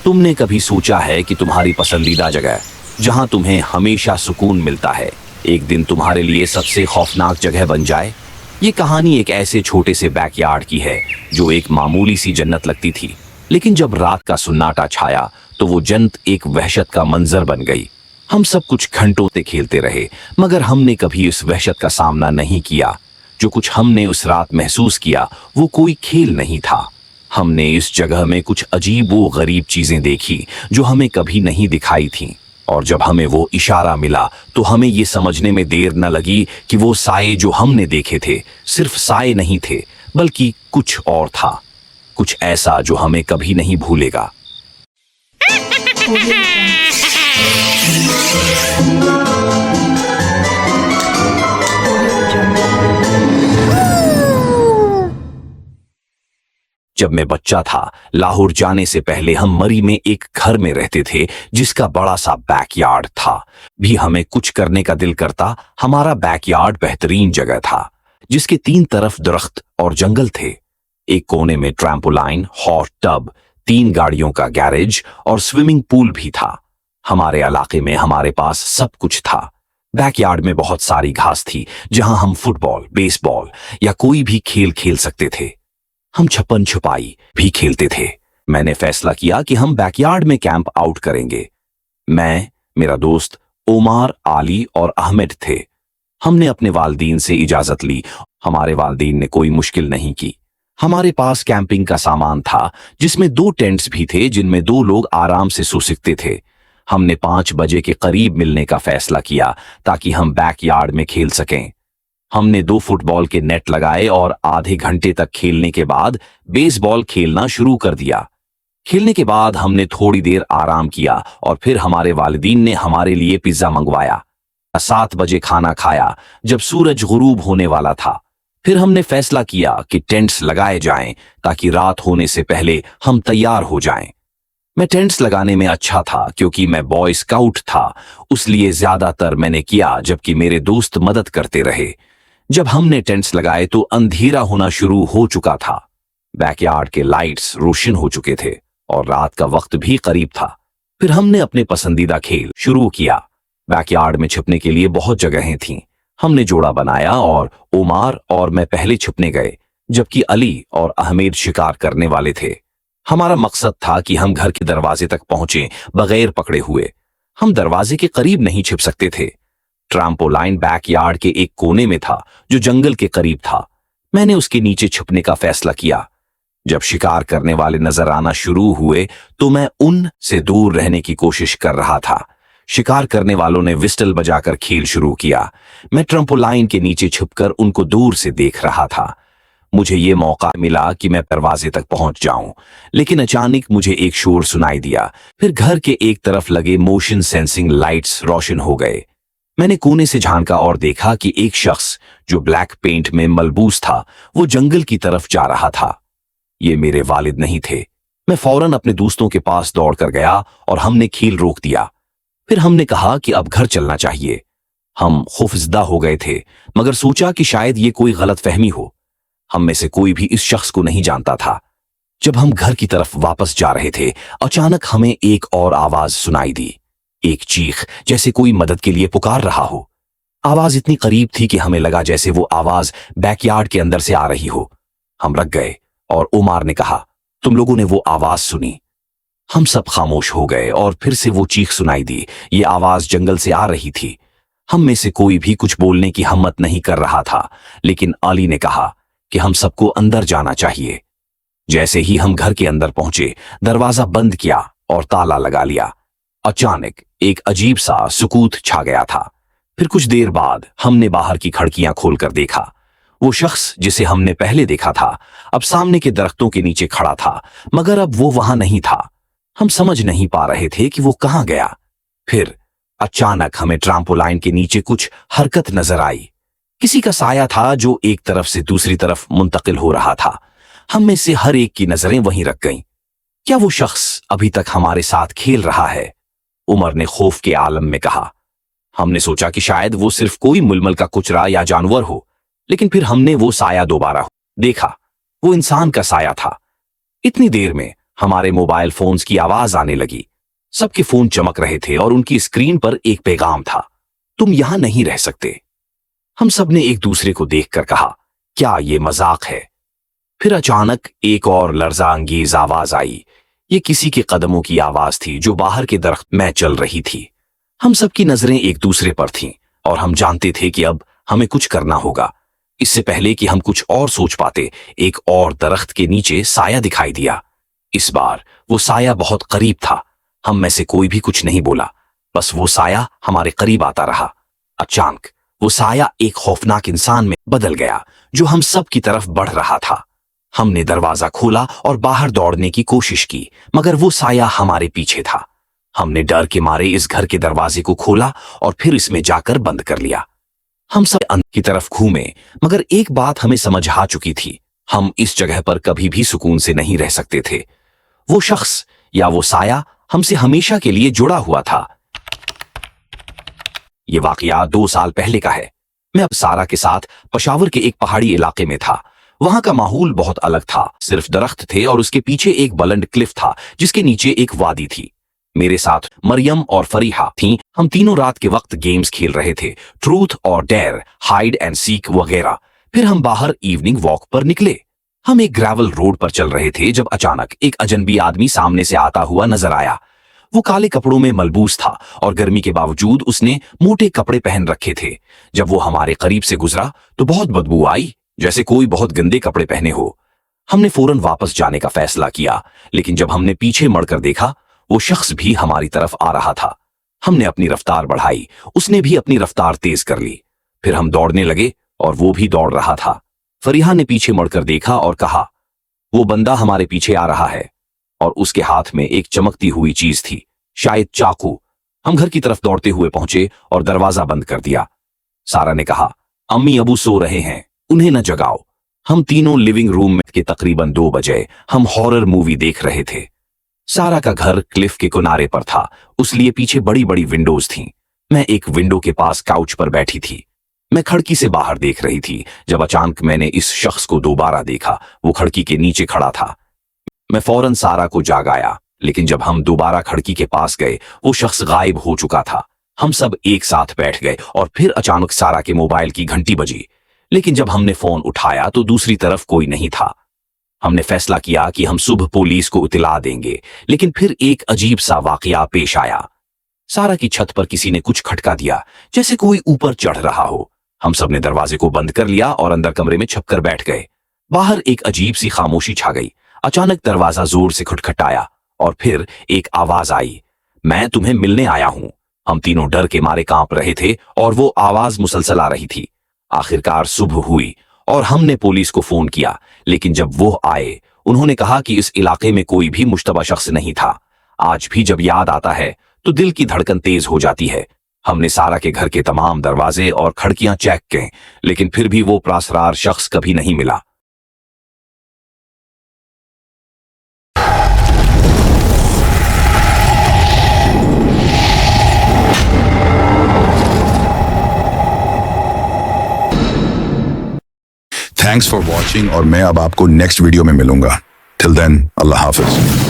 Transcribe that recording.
तुमने कभी सोचा है कि तुम्हारी पसंदीदा जगह जहां तुम्हें हमेशा सुकून मिलता है एक दिन तुम्हारे लिए सबसे खौफनाक जगह बन जाए? ये कहानी एक ऐसे छोटे से बैकयार्ड की है जो एक मामूली सी जन्नत लगती थी, लेकिन जब रात का सुन्नाटा छाया तो वो जन्नत एक वहशत का मंजर बन गई। हम सब कुछ घंटों से खेलते रहे, मगर हमने कभी इस वहशत का सामना नहीं किया। जो कुछ हमने उस रात महसूस किया वो कोई खेल नहीं था। हमने इस जगह में कुछ अजीब व गरीब चीजें देखी जो हमें कभी नहीं दिखाई थीं, और जब हमें वो इशारा मिला तो हमें ये समझने में देर न लगी कि वो साए जो हमने देखे थे सिर्फ साए नहीं थे, बल्कि कुछ और था, कुछ ऐसा जो हमें कभी नहीं भूलेगा। जब मैं बच्चा था, लाहौर जाने से पहले हम मरी में एक घर में रहते थे जिसका बड़ा सा बैकयार्ड था। भी हमें कुछ करने का दिल करता, हमारा बैकयार्ड बेहतरीन जगह था जिसके 3 तरफ दरख्त और जंगल थे। एक कोने में ट्रैम्पोलाइन, हॉट टब, 3 गाड़ियों का गैरेज और स्विमिंग पूल भी था। हमारे इलाके में हमारे पास सब कुछ था। बैकयार्ड में बहुत सारी घास थी जहां हम फुटबॉल, बेसबॉल या कोई भी खेल खेल सकते थे। हम छप्पन छुपाई भी खेलते थे। मैंने फैसला किया कि हम बैकयार्ड में कैंप आउट करेंगे। मैं, मेरा दोस्त ओमार, आली और अहमद थे। हमने अपने वालिदैन से इजाजत ली। हमारे वालिदैन ने कोई मुश्किल नहीं की। हमारे पास कैंपिंग का सामान था जिसमें 2 टेंट्स भी थे जिनमें 2 लोग आराम से सो सकते थे। हमने 5 बजे के करीब मिलने का फैसला किया ताकि हम बैकयार्ड में खेल सकें। हमने 2 फुटबॉल के नेट लगाए और आधे घंटे तक खेलने के बाद बेसबॉल खेलना शुरू कर दिया। खेलने के बाद हमने थोड़ी देर आराम किया और फिर हमारे वालिदैन ने हमारे लिए पिज्जा मंगवाया। 7 बजे खाना खाया जब सूरज गुरूब होने वाला था। फिर हमने फैसला किया कि टेंट्स लगाए जाएं ताकि रात होने से पहले हम तैयार हो जाएं। मैं टेंट्स लगाने में अच्छा था क्योंकि मैं बॉय स्काउट था, इसलिए ज्यादातर मैंने किया जबकि मेरे दोस्त मदद करते रहे। जब हमने टेंट्स लगाए तो अंधेरा होना शुरू हो चुका था। बैकयार्ड के लाइट्स रोशन हो चुके थे और रात का वक्त भी करीब था। फिर हमने अपने पसंदीदा खेल शुरू किया। बैकयार्ड में छिपने के लिए बहुत जगहें थीं। हमने जोड़ा बनाया और ओमार और मैं पहले छिपने गए, जबकि अली और अहमद शिकार करने वाले थे। हमारा मकसद था कि हम घर के दरवाजे तक पहुंचे बगैर पकड़े हुए। हम दरवाजे के करीब नहीं छिप सकते थे। ट्रैम्पोलाइन बैकयार्ड के एक कोने में था जो जंगल के करीब था। मैंने उसके नीचे छुपने का फैसला किया। जब शिकार करने वाले नजर आना शुरू हुए तो मैं उन से दूर रहने की कोशिश कर रहा था। शिकार करने वालों ने विस्टल बजाकर खेल शुरू किया। मैं ट्रैम्पोलाइन के नीचे छुपकर उनको दूर से देख रहा था। मुझे ये मौका मिला कि मैं दरवाजे तक पहुंच जाऊं, लेकिन अचानक मुझे एक शोर सुनाई दिया। फिर घर के एक तरफ लगे मोशन सेंसिंग लाइट्स रोशन हो गए। मैंने कोने से झांका और देखा कि एक शख्स जो ब्लैक पेंट में मलबूस था वो जंगल की तरफ जा रहा था। ये मेरे वालिद नहीं थे। मैं फौरन अपने दोस्तों के पास दौड़कर गया और हमने खेल रोक दिया। फिर हमने कहा कि अब घर चलना चाहिए। हम खौफजदा हो गए थे, मगर सोचा कि शायद ये कोई गलतफहमी हो। हम में से कोई भी इस शख्स को नहीं जानता था। जब हम घर की तरफ वापस जा रहे थे, अचानक हमें एक और आवाज सुनाई दी। एक चीख, जैसे कोई मदद के लिए पुकार रहा हो। आवाज इतनी करीब थी कि हमें लगा जैसे वो आवाज बैकयार्ड के अंदर से आ रही हो। हम रख गए और उमार ने कहा, तुम लोगों ने वो आवाज सुनी? हम सब खामोश हो गए और फिर से वो चीख सुनाई दी। ये आवाज जंगल से आ रही थी। हम में से कोई भी कुछ बोलने की हिम्मत नहीं कर रहा था, लेकिन अली ने कहा कि हम सबको अंदर जाना चाहिए। जैसे ही हम घर के अंदर पहुंचे, दरवाजा बंद किया और ताला लगा लिया। अचानक एक अजीब सा सुकूत छा गया था। फिर कुछ देर बाद हमने बाहर की खिड़कियां खोलकर देखा। वो शख्स जिसे हमने पहले देखा था अब सामने के दरख्तों के नीचे खड़ा था, मगर अब वो वहां नहीं था। हम समझ नहीं पा रहे थे कि वो कहां गया। फिर अचानक हमें ट्रैम्पोलाइन के नीचे कुछ हरकत नजर आई। किसी का साया था जो एक तरफ से दूसरी तरफ मुंतकिल हो रहा था। हम में से हर एक की नजरें वहीं रख गईं। क्या वो शख्स अभी तक हमारे साथ खेल रहा है? उमर ने खौफ के आलम में कहा। हमने सोचा कि शायद वो सिर्फ कोई मुलमल का कुचरा या जानवर हो, लेकिन फिर हमने वो साया दोबारा देखा। वो इंसान का साया था। इतनी देर में हमारे मोबाइल फोन्स की आवाज आने लगी। सबके फोन चमक रहे थे और उनकी स्क्रीन पर एक पैगाम था, तुम यहां नहीं रह सकते। हम सब ने एक दूसरे को देखकर कहा, क्या ये मजाक है? फिर अचानक एक और लर्जा अंगेज आवाज आई। ये किसी के कदमों की आवाज थी जो बाहर के दरख्त में चल रही थी। हम सबकी नजरें एक दूसरे पर थीं और हम जानते थे कि अब हमें कुछ करना होगा। इससे पहले कि हम कुछ और सोच पाते, एक और दरख्त के नीचे साया दिखाई दिया। इस बार वो साया बहुत करीब था। हम में से कोई भी कुछ नहीं बोला, बस वो साया हमारे करीब आता रहा। अचानक वो साया एक खौफनाक इंसान में बदल गया जो हम सब की तरफ बढ़ रहा था। हमने दरवाजा खोला और बाहर दौड़ने की कोशिश की, मगर वो साया हमारे पीछे था। हमने डर के मारे इस घर के दरवाजे को खोला और फिर इसमें जाकर बंद कर लिया। हम सब अंदर की तरफ घूमे, मगर एक बात हमें समझ आ चुकी थी, हम इस जगह पर कभी भी सुकून से नहीं रह सकते थे। वो शख्स या वो साया हमसे हमेशा के लिए जुड़ा हुआ था। ये वाकया 2 साल पहले का है। मैं अब सारा के साथ पेशावर के एक पहाड़ी इलाके में था। वहां का माहौल बहुत अलग था, सिर्फ दरख्त थे और उसके पीछे एक बुलंद क्लिफ था जिसके नीचे एक वादी थी। मेरे साथ मरियम और फरीहा थीं। हम तीनों रात के वक्त गेम्स खेल रहे थे, ट्रूथ और डेयर, हाइड एंड सीक वगैरह। फिर हम बाहर इवनिंग वॉक पर निकले। हम एक ग्रेवल रोड पर चल रहे थे जब अचानक एक अजनबी आदमी सामने से आता हुआ नजर आया। वो काले कपड़ों में मलबूस था और गर्मी के बावजूद उसने मोटे कपड़े पहन रखे थे। जब वो हमारे करीब से गुजरा तो बहुत बदबू आई, जैसे कोई बहुत गंदे कपड़े पहने हो। हमने फौरन वापस जाने का फैसला किया, लेकिन जब हमने पीछे मुड़कर देखा, वो शख्स भी हमारी तरफ आ रहा था। हमने अपनी रफ्तार बढ़ाई, उसने भी अपनी रफ्तार तेज कर ली। फिर हम दौड़ने लगे और वो भी दौड़ रहा था। फरीहा ने पीछे मुड़कर देखा और कहा, वो बंदा हमारे पीछे आ रहा है, और उसके हाथ में एक चमकती हुई चीज थी, शायद चाकू। हम घर की तरफ दौड़ते हुए पहुंचे और दरवाजा बंद कर दिया। सारा ने कहा, अम्मी अबू सो रहे हैं, उन्हें न जगाओ। हम तीनों लिविंग रूम में के तकरीबन 2 बजे हम हॉरर मूवी देख रहे थे। सारा का घर क्लिफ के किनारे पर था, उसलिए पीछे बड़ी बड़ी विंडोज थीं। मैं एक विंडो के पास काउच पर बैठी थी। मैं खिड़की से बाहर देख रही थी जब अचानक मैंने इस शख्स को दोबारा देखा। वो खिड़की के नीचे खड़ा था। मैं फौरन सारा को जागाया, लेकिन जब हम दोबारा खिड़की के पास गए, वो शख्स गायब हो चुका था। हम सब एक साथ बैठ गए और फिर अचानक सारा के मोबाइल की घंटी बजी, लेकिन जब हमने फोन उठाया तो दूसरी तरफ कोई नहीं था। हमने फैसला किया कि हम सुबह पुलिस को इत्तला देंगे, लेकिन फिर एक अजीब सा वाकया पेश आया। सारा की छत पर किसी ने कुछ खटका दिया, जैसे कोई ऊपर चढ़ रहा हो। हम सब ने दरवाजे को बंद कर लिया और अंदर कमरे में छपकर बैठ गए। बाहर एक अजीब सी खामोशी छा गई। अचानक दरवाजा जोर से खटखटाया और फिर एक आवाज आई, मैं तुम्हें मिलने आया हूं। हम तीनों डर के मारे कांप रहे थे और वो आवाज मुसलसल आ रही थी। आखिरकार सुबह हुई और हमने पुलिस को फोन किया, लेकिन जब वो आए, उन्होंने कहा कि इस इलाके में कोई भी मुश्तबा शख्स नहीं था। आज भी जब याद आता है तो दिल की धड़कन तेज हो जाती है। हमने सारा के घर के तमाम दरवाजे और खिड़कियां चेक किए, लेकिन फिर भी वो प्रासरार शख्स कभी नहीं मिला। थैंक्स फॉर वॉचिंग और मैं अब आपको नेक्स्ट वीडियो में मिलूंगा। टिल देन अल्लाह हाफिज।